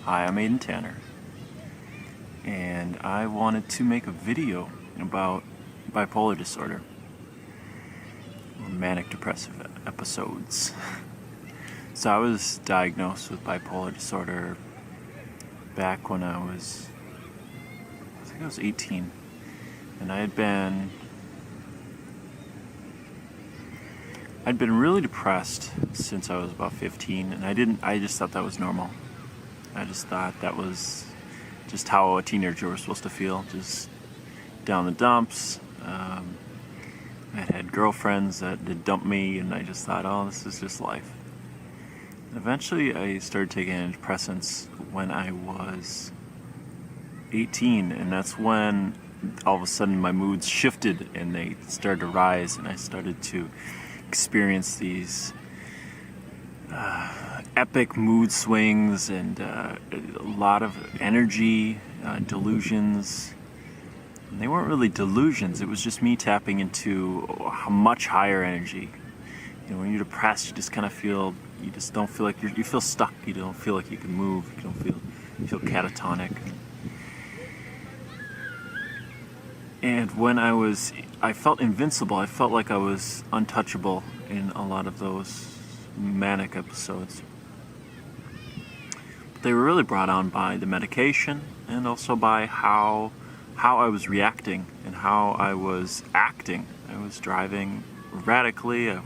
Hi, I'm Aiden Tanner, and I wanted to make a video about bipolar disorder, or manic depressive episodes. So I was diagnosed with bipolar disorder back when I think I was 18, and I'd been really depressed since I was about 15, and I just thought that was normal. I just thought that was just how a teenager was supposed to feel, just down the dumps. I had girlfriends that did dump me, and I just thought, oh, this is just life. And eventually, I started taking antidepressants when I was 18, and that's when all of a sudden my moods shifted and they started to rise, and I started to experience these epic mood swings and a lot of energy, delusions. And they weren't really delusions, it was just me tapping into a much higher energy. You know, when you're depressed, you just kind of feel, you just don't feel like you feel stuck, you don't feel like you can move, you feel catatonic. And when I felt invincible, I felt like I was untouchable in a lot of those manic episodes. They were really brought on by the medication and also by how I was reacting and how I was acting. I was driving erratically. I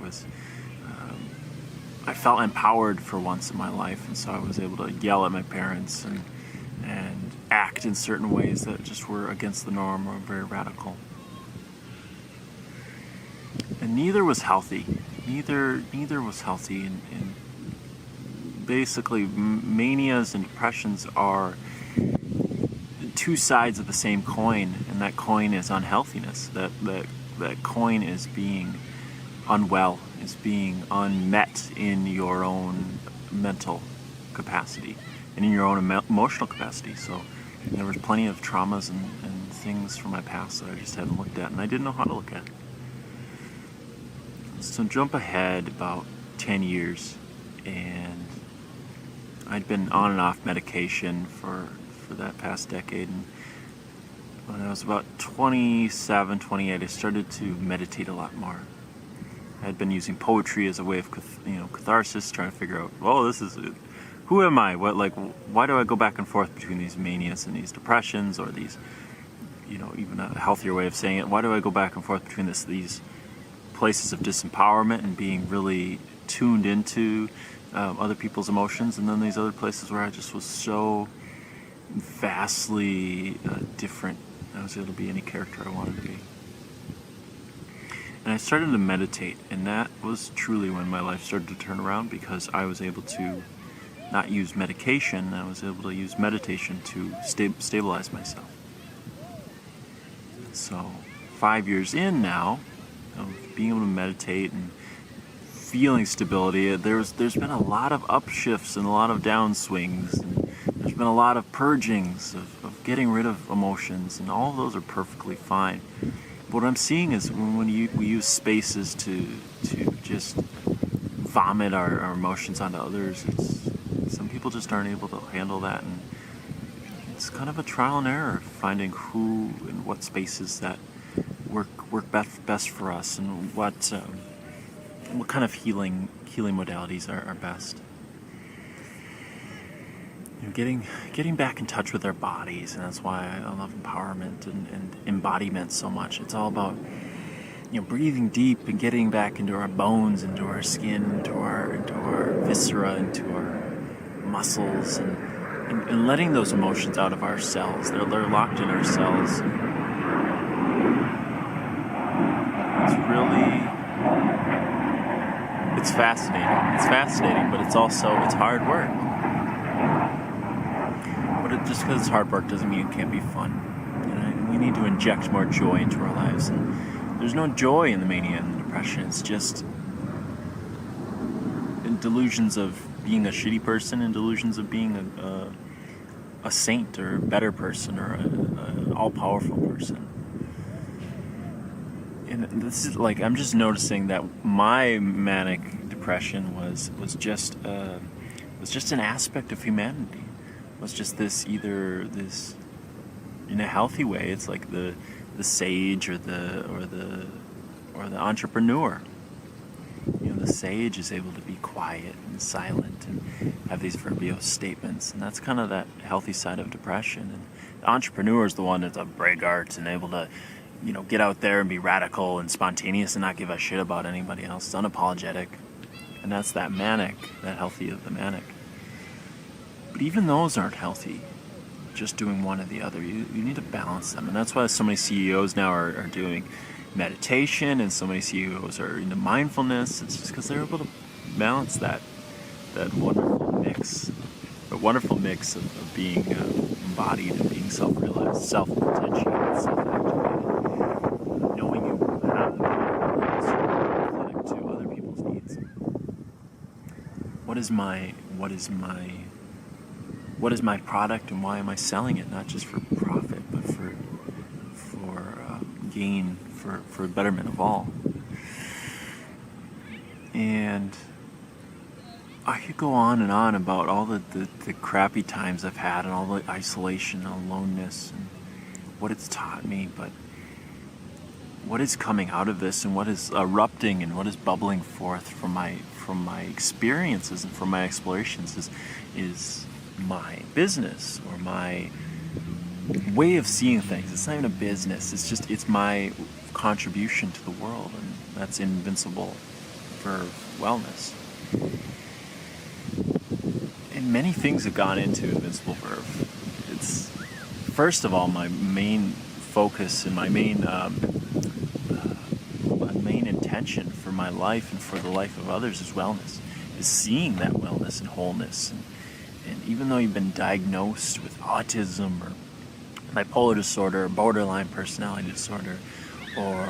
felt empowered for once in my life, and so I was able to yell at my parents and act in certain ways that just were against the norm or very radical. And neither was healthy. Neither was healthy, and basically manias and depressions are two sides of the same coin, and that coin is unhealthiness. That coin is being unwell, is being unmet in your own mental capacity and in your own emotional capacity. So there was plenty of traumas and things from my past that I just hadn't looked at, and I didn't know how to look at. So jump ahead about 10 years, and I'd been on and off medication for that past decade, and when I was about 27, 28, I started to meditate a lot more. I had been using poetry as a way of catharsis, trying to figure out, who am I? Why do I go back and forth between these manias and these depressions, or these, even a healthier way of saying it, why do I go back and forth between these places of disempowerment and being really tuned into other people's emotions, and then these other places where I just was so vastly different. I was able to be any character I wanted to be. And I started to meditate, and that was truly when my life started to turn around, because I was able to not use medication, I was able to use meditation to stabilize myself. So 5 years in now of being able to meditate and feeling stability, there's been a lot of upshifts and a lot of downswings, and there's been a lot of purgings of getting rid of emotions, and all of those are perfectly fine. But what I'm seeing is when we use spaces to just vomit our emotions onto others, some people just aren't able to handle that, and it's kind of a trial and error finding who and what spaces that work best for us, and what kind of healing modalities are best. Getting back in touch with our bodies, and that's why I love empowerment and embodiment so much. It's all about breathing deep and getting back into our bones, into our skin, into our viscera, into our muscles, and letting those emotions out of our cells. They're locked in our cells. It's fascinating, but it's hard work. But just because it's hard work doesn't mean it can't be fun. And we need to inject more joy into our lives. And there's no joy in the mania and the depression. It's just delusions of being a shitty person and delusions of being a saint or a better person or an all-powerful person. And this is I'm just noticing that my manic depression was just an aspect of humanity. was just this, in a healthy way, it's like the sage or the entrepreneur. The sage is able to be quiet and silent and have these verbose statements, and that's kind of that healthy side of depression. And the entrepreneur is the one that's a braggart and able to, get out there and be radical and spontaneous and not give a shit about anybody else. It's unapologetic, and that's that manic, that healthy of the manic. But even those aren't healthy. Just doing one or the other, you need to balance them, and that's why so many CEOs now are doing meditation, and so many CEOs are into mindfulness. It's just because they're able to balance that wonderful mix of being embodied and being self-realized, self-potentiated, self-activated, knowing you have the power to other people's needs. What is my product, and why am I selling it? Not just for profit, but for gain, for betterment of all. And I could go on and on about all the crappy times I've had, and all the isolation and aloneness, and what it's taught me. But what is coming out of this, and what is erupting, and what is bubbling forth from my experiences and from my explorations is my business, or my way of seeing things. It's not even a business, it's my contribution to the world, and that's Invincible Verve Wellness. And many things have gone into Invincible Verve. It's, first of all, my main focus and my main intention for my life and for the life of others is wellness, is seeing that wellness and wholeness. And even though you've been diagnosed with autism or bipolar disorder, or borderline personality disorder, or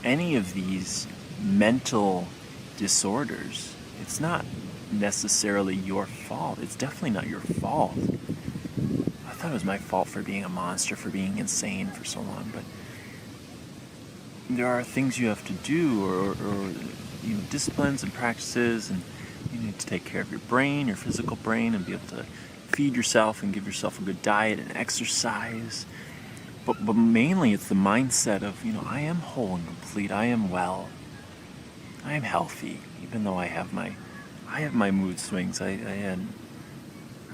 any of these mental disorders, it's not necessarily your fault. It's definitely not your fault. I thought it was my fault for being a monster, for being insane for so long, but there are things you have to do, or disciplines and practices, and you need to take care of your brain, your physical brain, and be able to feed yourself and give yourself a good diet and exercise. But mainly it's the mindset of, I am whole and complete, I am well, I am healthy, even though I have my mood swings. I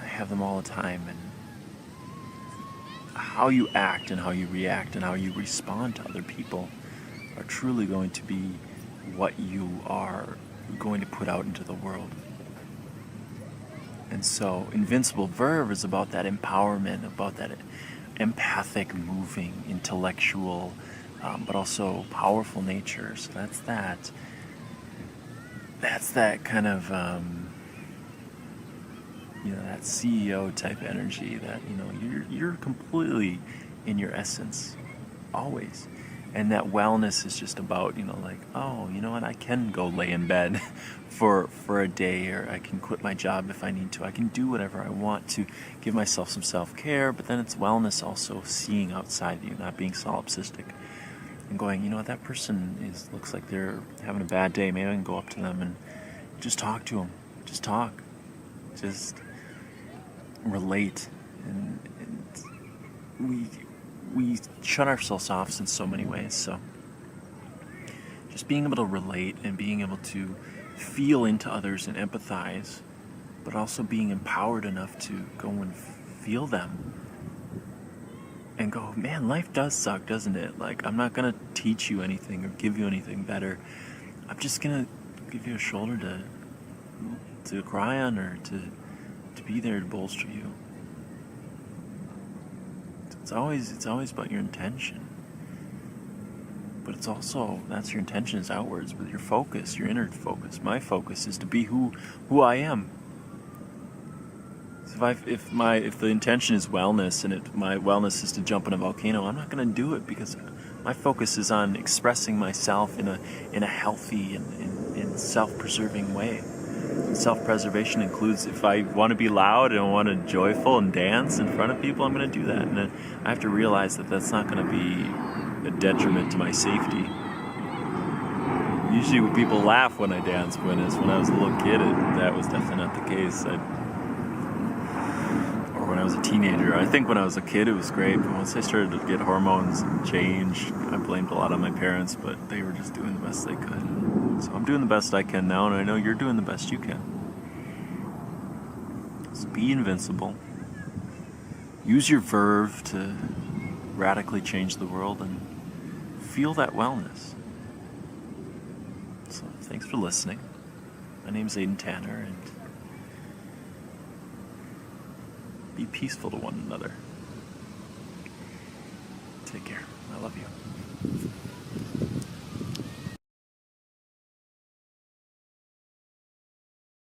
have them all the time, and how you act and how you react and how you respond to other people are truly going to be what you are going to put out into the world. And so Invincible Verve is about that empowerment, about that empathic, moving, intellectual, but also powerful nature. So that's that kind of that CEO type energy that you're completely in your essence always. And that wellness is just about, I can go lay in bed for a day, or I can quit my job if I need to. I can do whatever I want to give myself some self-care, but then it's wellness also seeing outside you, not being solipsistic, and going, that person looks like they're having a bad day. Maybe I can go up to them and just talk to them. Just talk. Just relate. And we shut ourselves off in so many ways. So just being able to relate and being able to feel into others and empathize, but also being empowered enough to go and feel them and go, man, life does suck, doesn't it? Like, I'm not going to teach you anything or give you anything better. I'm just going to give you a shoulder to cry on, or to be there to bolster you. It's always about your intention. But it's also, that's your intention is outwards with your focus, your inner focus. My focus is to be who I am. So if the intention is wellness, and my wellness is to jump in a volcano, I'm not going to do it, because my focus is on expressing myself in a healthy and self-preserving way. And self-preservation includes, if I want to be loud and I want to be joyful and dance in front of people, I'm going to do that. And then I have to realize that that's not going to be a detriment to my safety. Usually when people laugh when I dance, when I was a little kid, that was definitely not the case. Or when I was a teenager. I think when I was a kid it was great, but once I started to get hormones and change, I blamed a lot on my parents, but they were just doing the best they could. So I'm doing the best I can now, and I know you're doing the best you can. So be invincible. Use your verve to radically change the world and feel that wellness. So thanks for listening. My name's Aiden Tanner, and be peaceful to one another. Take care. I love you.